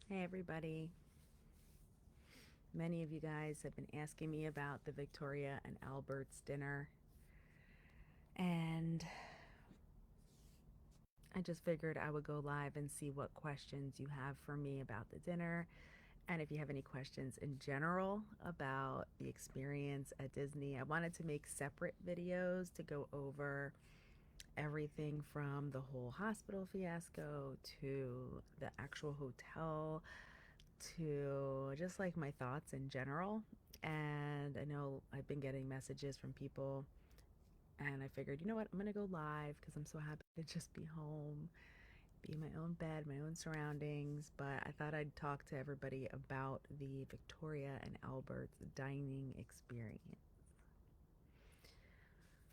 Hey everybody. Many of you guys have been asking me about the Victoria and Albert's dinner, and I just figured I would go live and see what questions you have for me about the dinner, and if you have any questions in general about the experience at Disney. I wanted to make separate videos to go over everything from the whole hospital fiasco to the actual hotel to just like my thoughts in general. And I know I've been getting messages from people, and I figured, you know what, I'm gonna go live because I'm so happy to just be home, be in my own bed, my own surroundings. But I thought I'd talk to everybody about the Victoria and Albert's dining experience.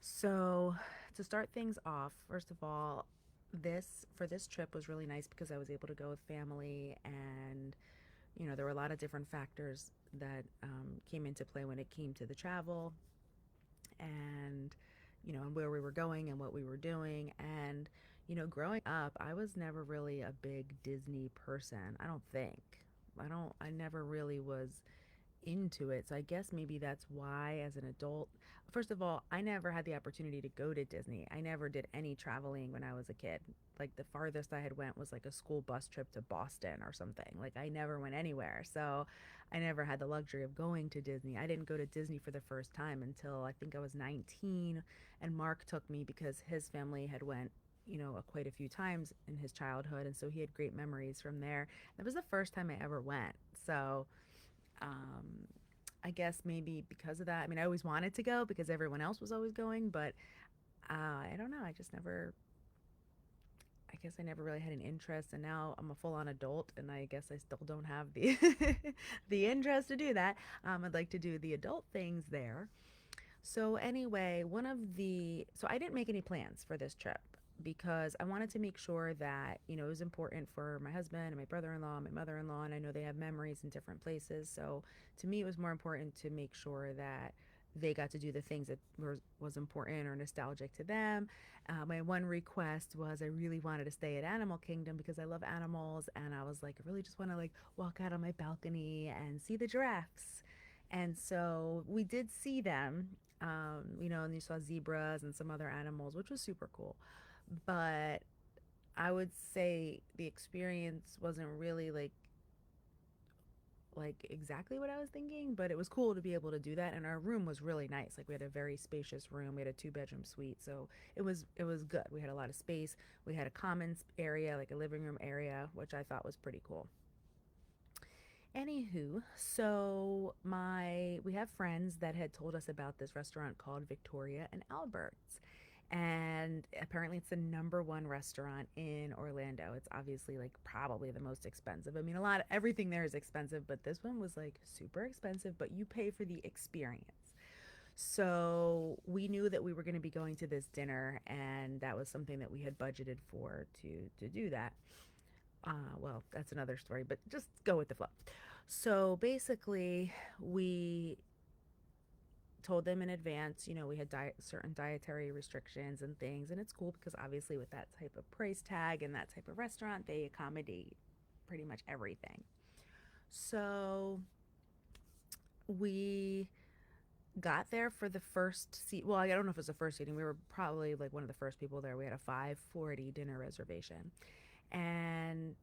So, to start things off, first of all, this trip was really nice because I was able to go with family, and there were a lot of different factors that came into play when it came to the travel and, and where we were going and what we were doing. And, growing up, I was never really a big Disney person. I don't think. I never really was into it. So I guess maybe that's why, as an adult, first of all, I never had the opportunity to go to Disney. I never did any traveling when I was a kid. Like the farthest I had went was like a school bus trip to Boston or something. Like I never went anywhere. So I never had the luxury of going to Disney. I didn't go to Disney for the first time until I think I was 19, and Mark took me because his family had went quite a few times in his childhood, and so he had great memories from there. That was the first time I ever went. So um, I guess maybe because of that. I mean, I always wanted to go because everyone else was always going, but I don't know. I guess I never really had an interest, and now I'm a full-on adult, and I guess I still don't have the the interest to do that. I'd like to do the adult things there. So anyway, so I didn't make any plans for this trip because I wanted to make sure that, it was important for my husband and my brother-in-law, and my mother-in-law, and I know they have memories in different places. So to me, it was more important to make sure that they got to do the things that was important or nostalgic to them. My one request was I really wanted to stay at Animal Kingdom because I love animals, and I was like, I really just want to like walk out on my balcony and see the giraffes. And so we did see them, and you saw zebras and some other animals, which was super cool. But I would say the experience wasn't really like exactly what I was thinking, but it was cool to be able to do that. And our room was really nice. Like we had a very spacious room. We had a two-bedroom suite, so it was good. We had a lot of space. We had a commons area, like a living room area, which I thought was pretty cool. Anywho, so my we have friends that had told us about this restaurant called Victoria and Albert's. And apparently it's the number one restaurant in Orlando. It's obviously like probably the most expensive. I mean, everything there is expensive, but this one was like super expensive, but you pay for the experience. So we knew that we were going to be going to this dinner, and that was something that we had budgeted for to do that. Well, that's another story, but just go with the flow. So basically, we told them in advance, we had certain dietary restrictions and things, and it's cool because obviously, with that type of price tag and that type of restaurant, they accommodate pretty much everything. So we got there for the first seat. Well, I don't know if it was the first seating. We were probably like one of the first people there. We had a 5:40 dinner reservation. And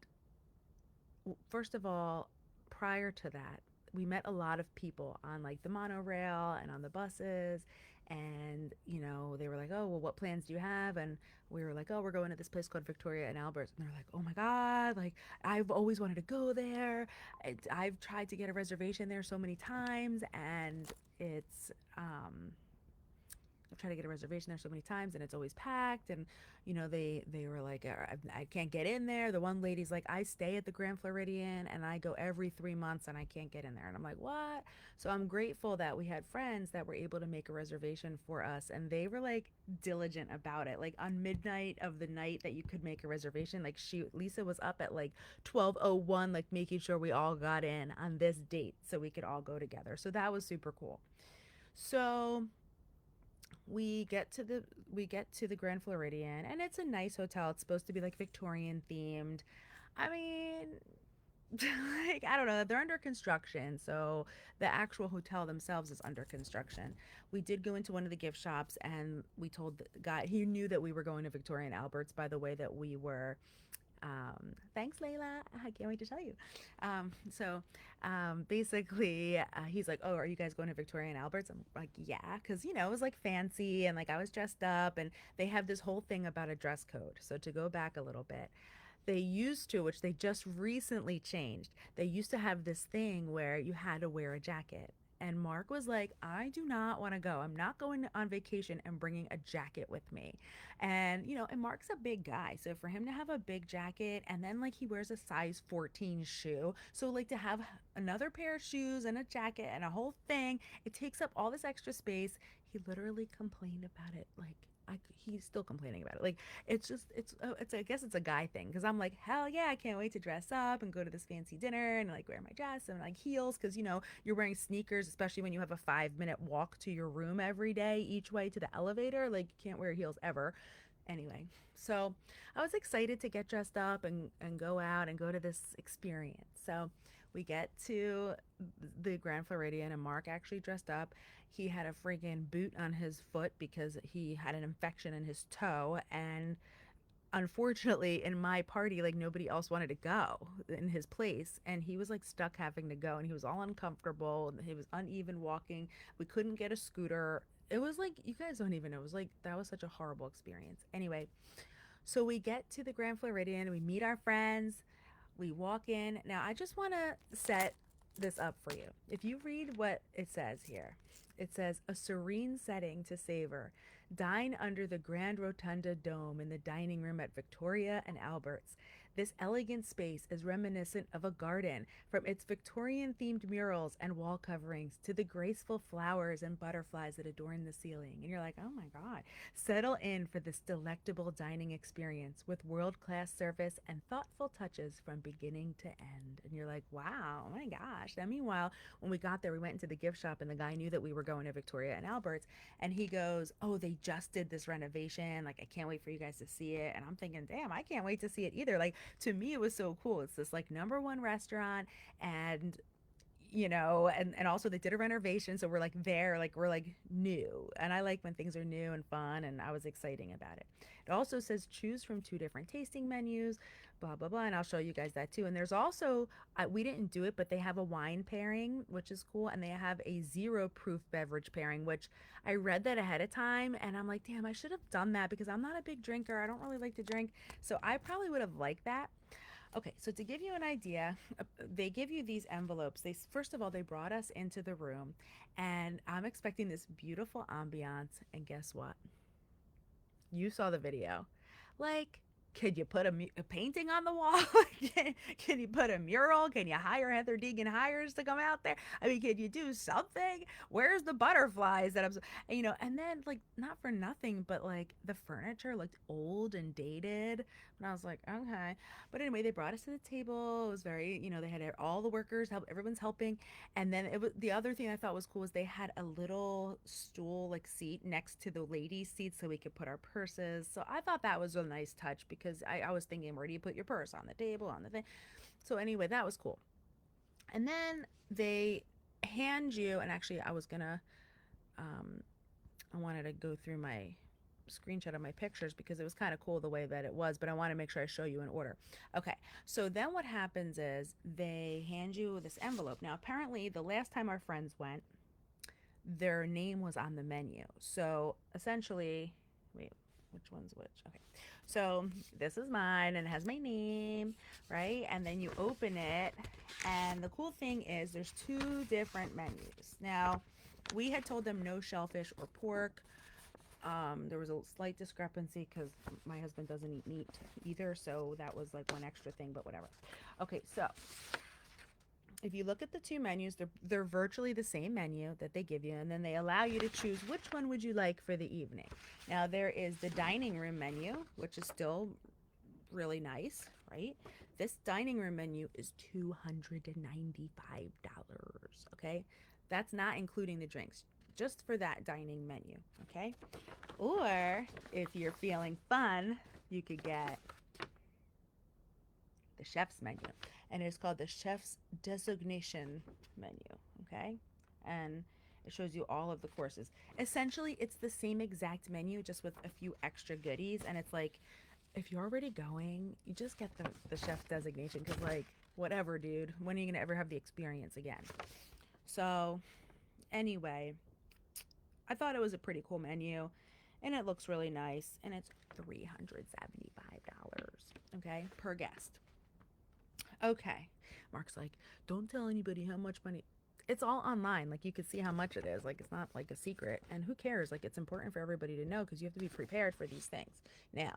first of all, prior to that, we met a lot of people on like the monorail and on the buses. And, they were like, oh, well, what plans do you have? And we were like, oh, we're going to this place called Victoria and Albert's. And they're like, oh my God, like, I've always wanted to go there. I've tried to get a reservation there so many times. And I've tried to get a reservation there so many times, and it's always packed. And they were like, I can't get in there. The one lady's like, I stay at the Grand Floridian and I go every 3 months and I can't get in there. And I'm like, what? So I'm grateful that we had friends that were able to make a reservation for us, and they were like diligent about it. Like on midnight of the night that you could make a reservation, like Lisa was up at like 12:01, like making sure we all got in on this date so we could all go together. So that was super cool. So we get to the Grand Floridian, and it's a nice hotel. It's supposed to be like Victorian themed. I mean, like, I don't know, they're under construction. So the actual hotel themselves is under construction. We did go into one of the gift shops and we told the guy, he knew that we were going to Victoria and Albert's by the way that we were. Thanks, Layla. I can't wait to tell you. Basically, he's like, "Oh, are you guys going to Victoria and Albert's?" I'm like, "Yeah," because it was like fancy and like I was dressed up, and they have this whole thing about a dress code. So to go back a little bit, they used to, which they just recently changed, they used to have this thing where you had to wear a jacket. And Mark was like, I do not want to go. I'm not going on vacation and bringing a jacket with me. And Mark's a big guy. So for him to have a big jacket and then like he wears a size 14 shoe. So like to have another pair of shoes and a jacket and a whole thing, it takes up all this extra space. He literally complained about it. Like, he's still complaining about it. Like, it's I guess it's a guy thing because I'm like, hell yeah, I can't wait to dress up and go to this fancy dinner and like wear my dress and like heels because you're wearing sneakers, especially when you have a 5-minute walk to your room every day each way to the elevator. Like, you can't wear heels ever. Anyway, so I was excited to get dressed up and go out and go to this experience. So we get to the Grand Floridian, and Mark actually dressed up. He had a freaking boot on his foot because he had an infection in his toe. And unfortunately, in my party, like nobody else wanted to go in his place. And he was like stuck having to go. And he was all uncomfortable. He was uneven walking. We couldn't get a scooter. It was like, you guys don't even know. It was like, that was such a horrible experience. Anyway, so we get to the Grand Floridian, we meet our friends, we walk in. Now, I just want to set this up for you. If you read what it says here, it says, a serene setting to savor. Dine under the Grand Rotunda Dome in the dining room at Victoria and Albert's. This elegant space is reminiscent of a garden, from its Victorian themed murals and wall coverings to the graceful flowers and butterflies that adorn the ceiling. And you're like, oh my God. Settle in for this delectable dining experience with world class service and thoughtful touches from beginning to end. And you're like, wow, oh my gosh. And meanwhile, when we got there, we went into the gift shop and the guy knew that we were going to Victoria and Albert's. And he goes, oh, they just did this renovation. Like, I can't wait for you guys to see it. And I'm thinking, damn, I can't wait to see it either. Like, to me, it was so cool. It's this like number one restaurant, and and also they did a renovation, so we're like there, like we're like new, and I like when things are new and fun, and I was exciting about it. It also says choose from 2 different tasting menus, blah blah blah, and I'll show you guys that too. And there's also, we didn't do it, but they have a wine pairing, which is cool, and they have a zero proof beverage pairing, which I read that ahead of time, and I'm like, damn, I should have done that because I'm not a big drinker. I don't really like to drink, so I probably would have liked that. Okay, so to give you an idea, they give you these envelopes. They first of all they brought us into the room, and I'm expecting this beautiful ambiance. And guess what? You saw the video. Like, could you put a painting on the wall? Can you put a mural? Can you hire Heather Deegan Hires to come out there? I mean, can you do something? Where's the butterflies that and then like not for nothing, but like the furniture looked old and dated. And I was like, okay. But anyway, they brought us to the table. It was very, they had all the workers help, everyone's helping. And then it was the other thing I thought was cool was they had a little stool like seat next to the ladies' seat so we could put our purses. So I thought that was a nice touch because I was thinking, where do you put your purse? On the table, on the thing. So anyway, that was cool. And then they hand you, and actually um, I wanted to go through my screenshot of my pictures because it was kind of cool the way that it was, but I want to make sure I show you in order. Okay, so then what happens is they hand you this envelope. Now, apparently, the last time our friends went, their name was on the menu. So essentially, wait, which one's which? Okay, so this is mine and it has my name, right? And then you open it, and the cool thing is there's 2 different menus. Now, we had told them no shellfish or pork. There was a slight discrepancy because my husband doesn't eat meat either, so that was like one extra thing, but whatever. Okay, so if you look at the 2 menus, they're virtually the same menu that they give you, and then they allow you to choose which one would you like for the evening. Now, there is the dining room menu, which is still really nice, right? This dining room menu is $295, okay? That's not including the drinks, just for that dining menu, okay? Or if you're feeling fun, you could get the chef's menu, and it's called the chef's designation menu. Okay, and it shows you all of the courses. Essentially, it's the same exact menu, just with a few extra goodies. And it's like, if you're already going, you just get the chef designation because, like, whatever, dude. When are you gonna ever have the experience again? So, anyway, I thought it was a pretty cool menu, and it looks really nice, and it's $375, okay, per guest. Okay. Mark's like, don't tell anybody how much money. It's all online. Like, you could see how much it is. Like, it's not like a secret. And who cares? Like, it's important for everybody to know because you have to be prepared for these things. Now,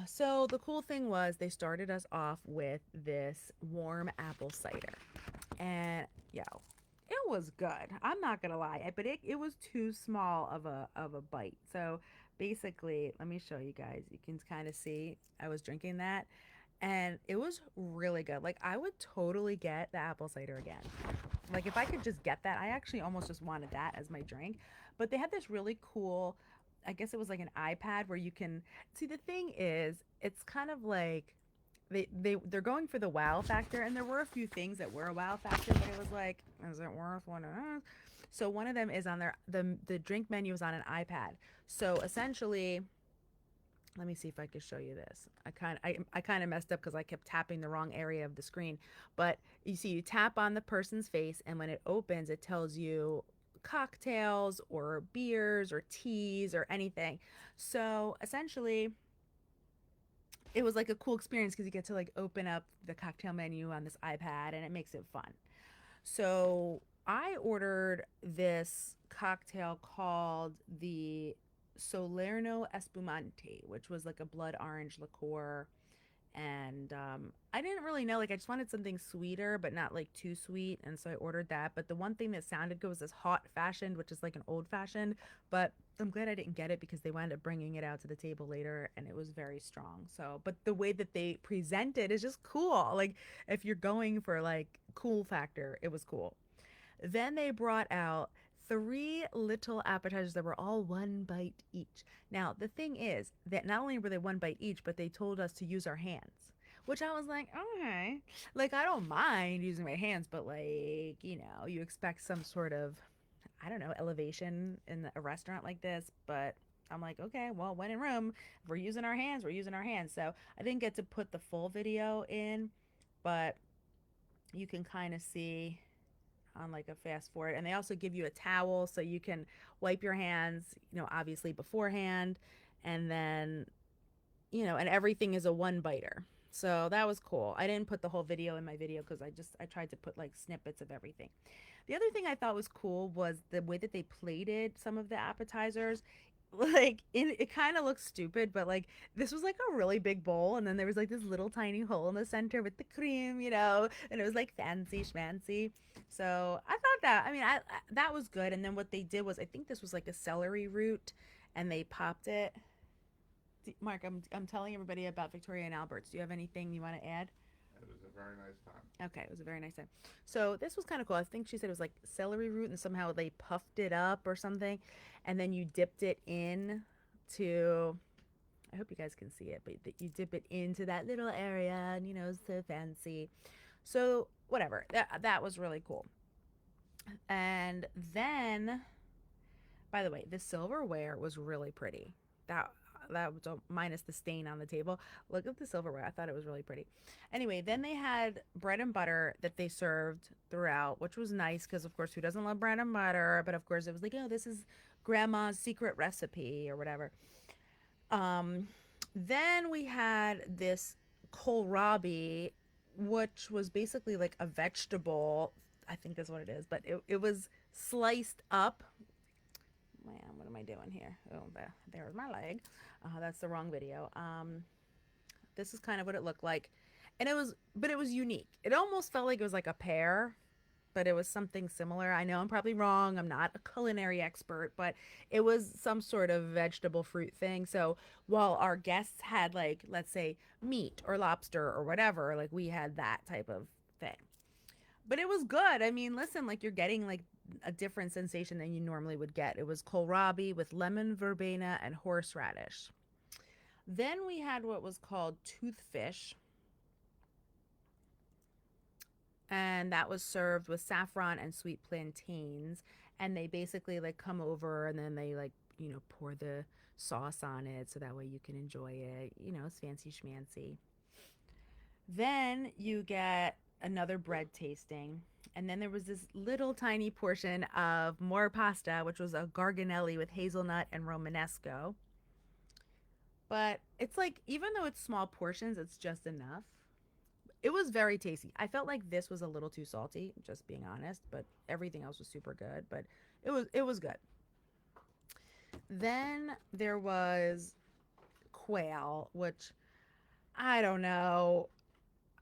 so the cool thing was they started us off with this warm apple cider. And, yo, it was good. I'm not gonna lie, but it was too small of a bite. So basically, let me show you guys. You can kind of see I was drinking that, and it was really good. Like, I would totally get the apple cider again. Like, if I could just get that, I actually almost just wanted that as my drink. But they had this really cool, I guess it was like an iPad where you can see. The thing is, it's kind of like they're going for the wow factor, and there were a few things that were a wow factor, but it was like, is it worth one of those? So one of them is on the drink menu is on an iPad. So essentially, let me see if I can show you this. I kind of messed up because I kept tapping the wrong area of the screen. But you see, you tap on the person's face, and when it opens, it tells you cocktails or beers or teas or anything. So essentially, it was like a cool experience because you get to like open up the cocktail menu on this iPad, and it makes it fun. So I ordered this cocktail called the Solerno Espumante, which was like a blood orange liqueur. And I didn't really know, like, I just wanted something sweeter, but not like too sweet. And so I ordered that. But the one thing that sounded good was this hot fashioned, which is like an old fashioned. But I'm glad I didn't get it because they wound up bringing it out to the table later, and it was very strong. So, but the way that they present it is just cool. Like, if you're going for like cool factor, it was cool. Then they brought out three little appetizers that were all one bite each. Now, the thing is that not only were they one bite each, but they told us to use our hands, which I was like, okay. Like, I don't mind using my hands, but, like, you expect some sort of, I don't know, elevation in a restaurant like this. But I'm like, okay, well, when in Rome, if we're using our hands, we're using our hands. So I didn't get to put the full video in, but you can kind of see on like a fast forward. And they also give you a towel so you can wipe your hands, obviously beforehand. And then, and everything is a one biter. So that was cool. I didn't put the whole video in my video because I tried to put like snippets of everything. The other thing I thought was cool was the way that they plated some of the appetizers. Like, it kind of looks stupid, but like this was like a really big bowl, and then there was like this little tiny hole in the center with the cream, and it was like fancy schmancy. So I thought that, I mean, that was good. And then what they did was, I think this was like a celery root, and they popped it. Mark, I'm telling everybody about Victoria and Albert's. Do you have anything you want to add? It was a very nice time. Okay, it was a very nice time. So this was kind of cool. I think she said it was like celery root, and somehow they puffed it up or something, and then you dipped it in to. I hope you guys can see it, but you dip it into that little area, and it's so fancy. So whatever, that was really cool. And then, by the way, the silverware was really pretty. That was minus the stain on the table. Look at the silverware. I thought it was really pretty. Anyway, then they had bread and butter that they served throughout, which was nice because, of course, who doesn't love bread and butter? But of course, it was like, oh, this is grandma's secret recipe or whatever. Um, then we had this kohlrabi, which was basically like a vegetable. I think that's what it is, but it was sliced up. Man, what am I doing here? Oh, there's my leg. That's the wrong video. This is kind of what it looked like, and but it was unique. It almost felt like it was like a pear, but it was something similar. I know I'm probably wrong. I'm not a culinary expert, but it was some sort of vegetable fruit thing. So while our guests had, like, let's say meat or lobster or whatever, like, we had that type of thing. But it was good. I mean, listen, like, you're getting like a different sensation than you normally would get. It was kohlrabi with lemon verbena and horseradish. Then we had what was called toothfish, and that was served with saffron and sweet plantains. And they basically like come over and then they like, pour the sauce on it so that way you can enjoy it. It's fancy schmancy. Then you get another bread tasting. And then there was this little tiny portion of more pasta, which was a garganelli with hazelnut and romanesco. But it's like, even though it's small portions, it's just enough. It was very tasty. I felt like this was a little too salty, just being honest, but everything else was super good. But it was good. Then there was quail, which I don't know.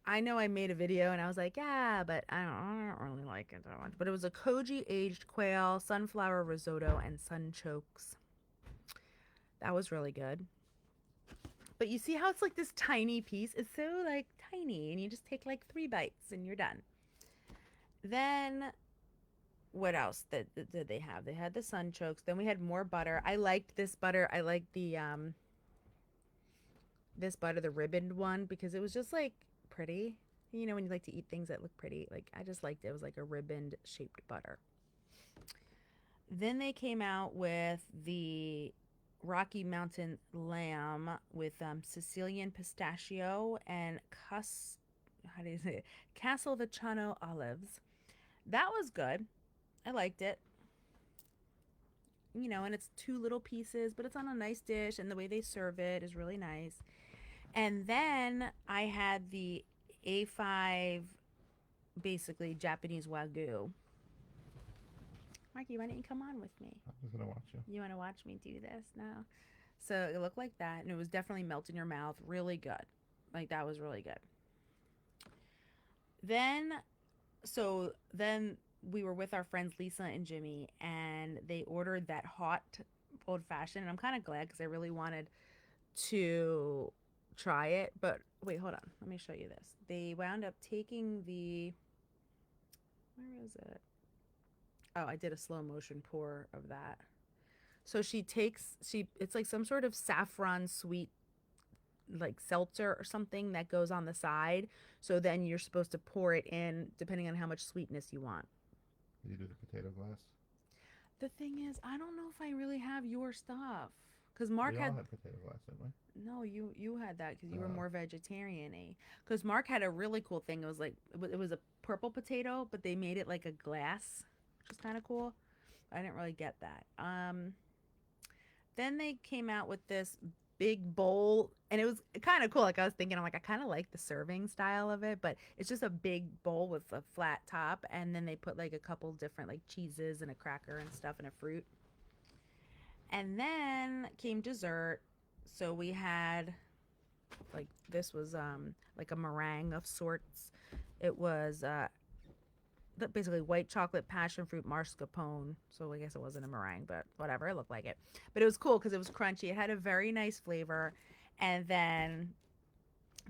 I know I made a video and I was like, yeah, but I don't really like it that much. But it was a koji aged quail, sunflower risotto, and sunchokes. That was really good. But you see how it's like this tiny piece? It's so like tiny, and you just take like 3 bites and you're done. Then what else did they have? They had the sunchokes. Then we had more butter. I liked this butter. I liked the this butter, the ribboned one, because it was just like pretty. When you like to eat things that look pretty, like I just liked it. It was like a ribboned shaped butter. Then they came out with the Rocky Mountain lamb with Sicilian pistachio and how do you say it? Castelvecchano olives. That was good. I liked it. And it's 2 little pieces, but it's on a nice dish, and the way they serve it is really nice. And then I had the A5, basically Japanese Wagyu. Marky, why don't you come on with me? I was gonna watch you. You want to watch me do this now? So it looked like that, and it was definitely melt in your mouth. Really good. Like, that was really good. Then, then we were with our friends Lisa and Jimmy, and they ordered that hot old fashioned. And I'm kind of glad because I really wanted to try it. But wait, hold on. Let me show you this. They wound up taking where is it? Oh, I did a slow motion pour of that. So it's like some sort of saffron sweet, like seltzer or something that goes on the side. So then you're supposed to pour it in depending on how much sweetness you want. Did you do the potato glass? The thing is, I don't know if I really have your stuff. Because We Mark all had. had potato glass, didn't we? No, you had that because you were Uh, more vegetarian-y. Because Mark had a really cool thing. It was like, it was a purple potato, but they made it like a glass, which is kind of cool. I didn't really get that. Then they came out with this big bowl, and it was kind of cool. Like, I was thinking, I'm like, I kind of like the serving style of it, but it's just a big bowl with a flat top, and then they put like a couple different like cheeses and a cracker and stuff and a fruit. And then came dessert. So we had like, this was like a meringue of sorts. It was basically white chocolate passion fruit mascarpone. So I guess it wasn't a meringue, but whatever, it looked like it. But it was cool because it was crunchy. It had a very nice flavor. And then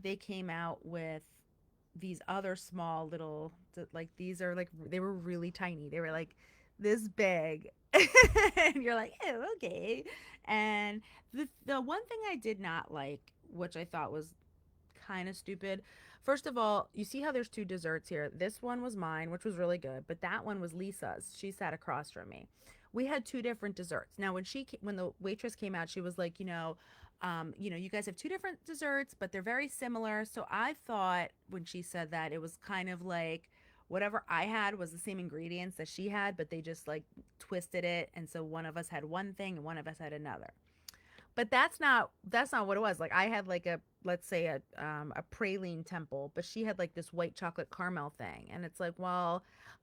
they came out with these other small little, like, these are like, they were really tiny. They were like this big. And you're like, oh, okay. And the one thing I did not like, which I thought was kind of stupid. First of all, you see how there's 2 desserts here. This one was mine, which was really good, but that one was Lisa's. She sat across from me. We had 2 different desserts. Now, when the waitress came out, she was like, you guys have 2 different desserts, but they're very similar. So I thought when she said that, it was kind of like whatever I had was the same ingredients that she had, but they just like twisted it, and so one of us had one thing and one of us had another. But that's not what it was. Like, I had like a, let's say, a praline temple, but she had like this white chocolate caramel thing, and it's like, well,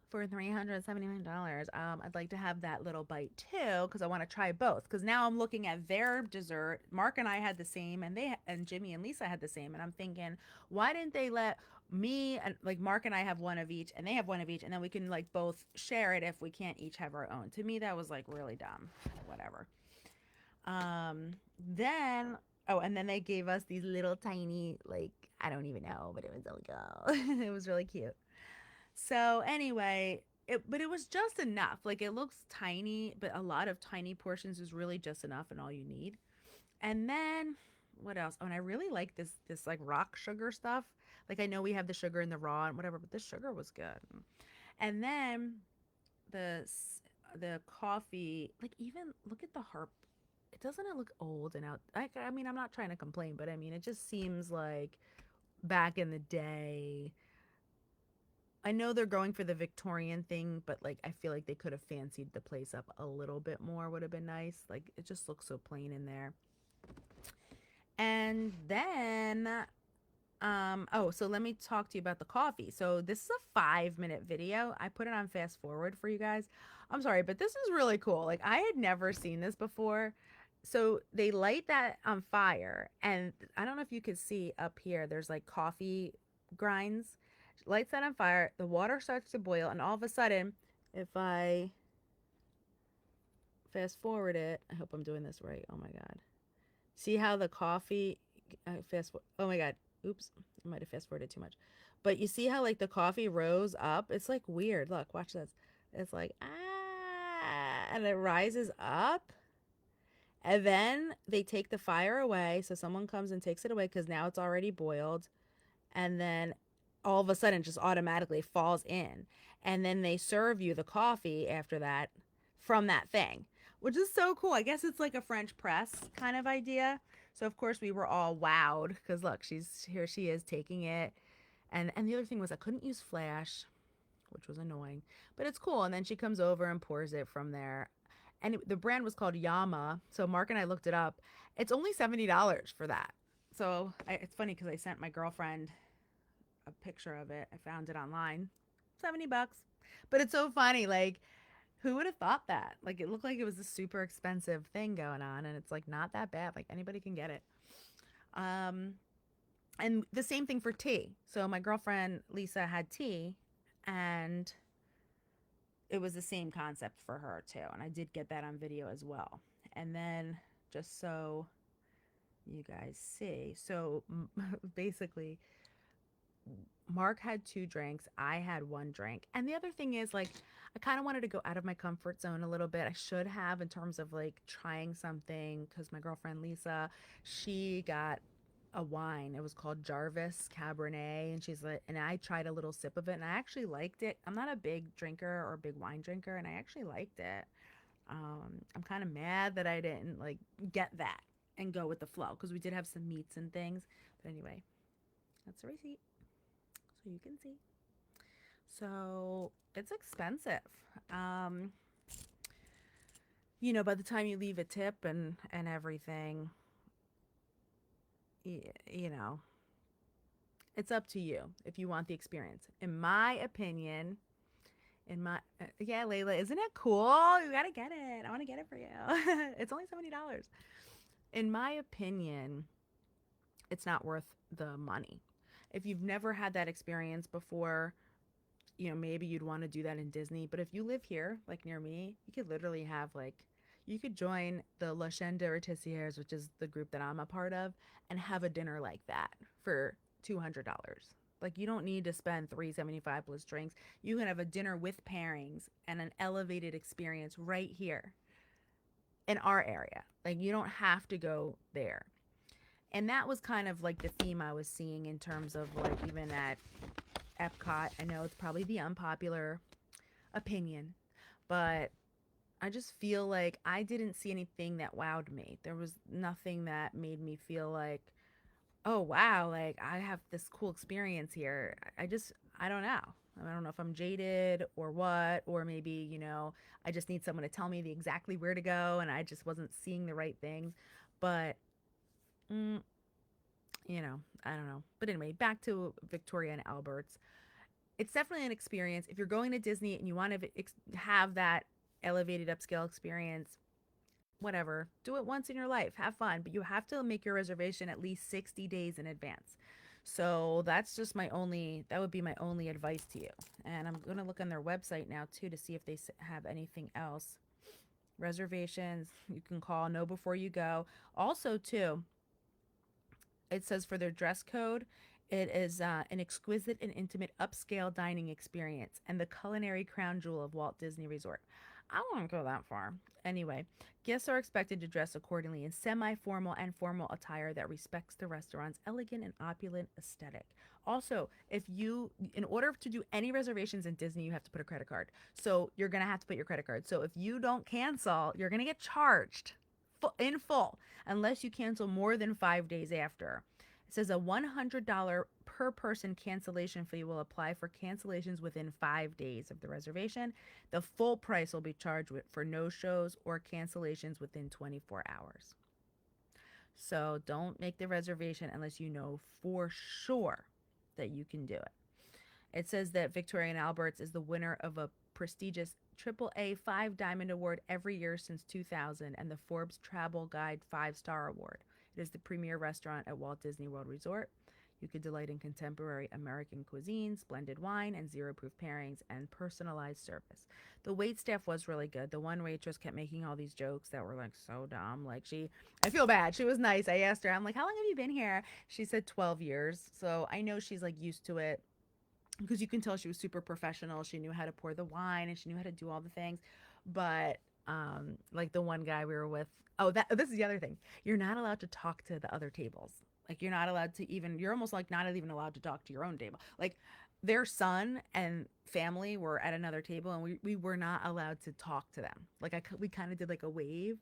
for $379, I'd like to have that little bite too because I want to try both. Because now I'm looking at their dessert. Mark and I had the same, and Jimmy and Lisa had the same, and I'm thinking, why didn't they let me and like Mark and I have one of each, and they have one of each, and then we can like both share it if we can't each have our own. To me, that was like really dumb. Whatever. Then, oh, and then they gave us these little tiny, like, I don't even know, but it was so cool. It was really cute. So anyway, but it was just enough. Like, it looks tiny, but a lot of tiny portions is really just enough and all you need. And then what else? Oh, and I really like this like rock sugar stuff. Like I know we have the sugar in the raw and whatever, but the sugar was good. And then the the coffee, like even look at the harp. It doesn't it look old and out. I mean, I'm not trying to complain, but I mean, it just seems like back in the day. I know they're going for the Victorian thing, but like I feel like they could have fancied the place up a little bit more. Would have been nice. Like it just looks so plain in there. And then oh, so let me talk to you about the coffee. So this is a 5 minute video. I put it on fast forward for you guys. I'm sorry, but this is really cool. Like I had never seen this before. So they light that on fire, and I don't know if you could see up here, there's like coffee grinds. Lights that on fire, the water starts to boil, and all of a sudden, if I fast forward it, I hope I'm doing this right. Oh my God. See how the coffee oh my God. Oops. I might have fast forwarded too much. But you see how like the coffee rose up? It's like weird. Look, watch this. It's like and it rises up. And then they take the fire away. So someone comes and takes it away because now it's already boiled. And then all of a sudden, it just automatically falls in. And then they serve you the coffee after that from that thing, which is so cool. I guess it's like a French press kind of idea. So of course we were all wowed because look, she's here. She is taking it, and the other thing was I couldn't use flash, which was annoying, but it's cool. And then she comes over and pours it from there. And the brand was called Yama. So Mark and I looked it up. It's only $70 for that. So it's funny because I sent my girlfriend a picture of it. I found it online. 70 bucks. But it's so funny. Like, who would have thought that? Like, it looked like it was a super expensive thing going on, and it's like not that bad. Like, anybody can get it. Um, and the same thing for tea. So, my girlfriend Lisa had tea, and it was the same concept for her too. And I did get that on video as well. And then, just so you guys see, so basically, Mark had 2 drinks. I had 1 drink. And the other thing is, like, I kind of wanted to go out of my comfort zone a little bit. I should have in terms of like trying something because my girlfriend Lisa, she got a wine. It was called Jarvis Cabernet. And she's like, and I tried a little sip of it and I actually liked it. I'm not a big drinker or a big wine drinker, and I actually liked it. I'm kind of mad that I didn't like get that and go with the flow because we did have some meats and things. But anyway, that's the receipt so you can see. So it's expensive. Um, by the time you leave a tip and everything, you know, it's up to you if you want the experience. In my opinion, yeah, Layla, isn't it cool? You gotta get it. I want to get it for you. It's only $70. In my opinion, it's not worth the money. If you've never had that experience before, maybe you'd want to do that in Disney. But if you live here, like near me, you could literally have like, you could join the La Chaîne de Rôtissiers, which is the group that I'm a part of, and have a dinner like that for $200. Like you don't need to spend $375 plus drinks. You can have a dinner with pairings and an elevated experience right here in our area. Like you don't have to go there. And that was kind of like the theme I was seeing in terms of like even at Epcot. I know it's probably the unpopular opinion, but I just feel like I didn't see anything that wowed me. There was nothing that made me feel like, oh wow, like I have this cool experience here. I don't know. I don't know if I'm jaded or what, or maybe, I just need someone to tell me exactly where to go and I just wasn't seeing the right things. But mm, I don't know. But anyway, back to Victoria and Albert's. It's definitely an experience. If you're going to Disney and you want to have that elevated upscale experience, whatever, do it once in your life. Have fun, but you have to make your reservation at least 60 days in advance. So that's just that would be my only advice to you. And I'm going to look on their website now too to see if they have anything else. Reservations, you can call, know before you go. Also, too, it says for their dress code, it is an exquisite and intimate upscale dining experience and the culinary crown jewel of Walt Disney Resort. I won't go that far. Anyway, guests are expected to dress accordingly in semi-formal and formal attire that respects the restaurant's elegant and opulent aesthetic. Also, in order to do any reservations in Disney, you have to put a credit card. So you're going to have to put your credit card. So if you don't cancel, you're going to get charged in full unless you cancel more than 5 days after. It says a $100 per person cancellation fee will apply for cancellations within 5 days of the reservation. The full price will be charged for no shows or cancellations within 24 hours. So don't make the reservation unless you know for sure that you can do it. It says that Victoria and Albert's is the winner of a prestigious AAA 5 Diamond Award every year since 2000 and the Forbes Travel Guide 5-Star Award. It is the premier restaurant at Walt Disney World Resort. You could delight in contemporary American cuisine, splendid wine, and zero-proof pairings, and personalized service. The wait staff was really good. The one waitress kept making all these jokes that were like so dumb. Like I feel bad. She was nice. I asked her, I'm like, how long have you been here? She said 12 years. So I know she's like used to it because you can tell she was super professional. She knew how to pour the wine and she knew how to do all the things. But like the one guy we were with, this is the other thing. You're not allowed to talk to the other tables. Like you're not allowed to you're almost like not even allowed to talk to your own table. Like their son and family were at another table and we were not allowed to talk to them. Like we kind of did like a wave.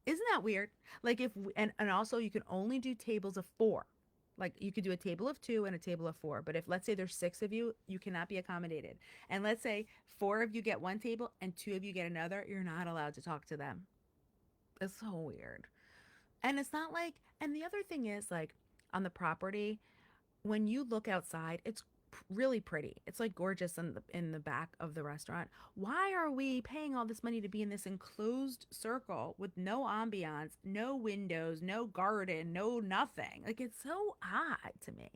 Isn't that weird? Like and also you can only do tables of 4. Like you could do a table of 2 and a table of 4. But if let's say there's 6 of you, you cannot be accommodated. And let's say 4 of you get one table and 2 of you get another, you're not allowed to talk to them. It's so weird. And it's not like, and the other thing is like on the property, when you look outside, it's really pretty. It's like gorgeous in the back of the restaurant. Why are we paying all this money to be in this enclosed circle with no ambiance, no windows, no garden, no nothing? Like it's so odd to me.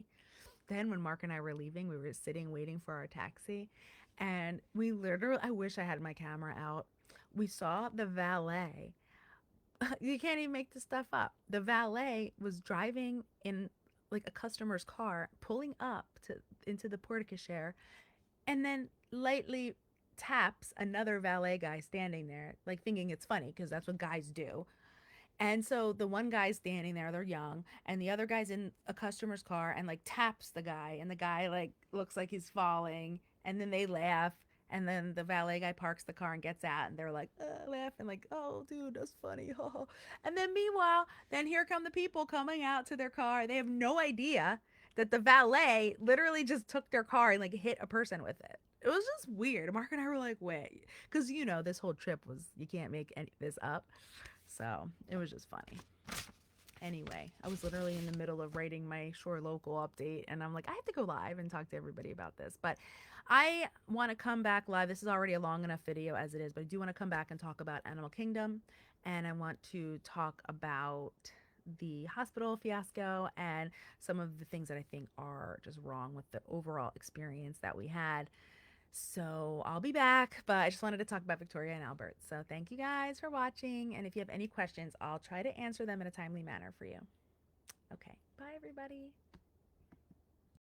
Then when Mark and I were leaving, we were sitting waiting for our taxi and we literally, I wish I had my camera out. We saw the valet. You can't even make this stuff up. The valet was driving in like a customer's car, pulling up to into the porte cochere, and then lightly taps another valet guy standing there, like thinking it's funny because that's what guys do. And so the one guy's standing there, they're young, and the other guy's in a customer's car and like taps the guy, and the guy like looks like he's falling, and then they laugh. And then the valet guy parks the car and gets out, and they're like laughing, like, "Oh, dude, that's funny." And then meanwhile, then here come the people coming out to their car. They have no idea that the valet literally just took their car and like hit a person with it. It was just weird. Mark and I were like, "Wait," because this whole trip was you can't make this up. So it was just funny. Anyway, I was literally in the middle of writing my Shore Local update, and I'm like, I have to go live and talk to everybody about this. But I want to come back live. This is already a long enough video as it is, but I do want to come back and talk about Animal Kingdom, and I want to talk about the hospital fiasco and some of the things that I think are just wrong with the overall experience that we had. So I'll be back, but I just wanted to talk about Victoria and Albert. So thank you guys for watching. And if you have any questions, I'll try to answer them in a timely manner for you. Okay. Bye, everybody.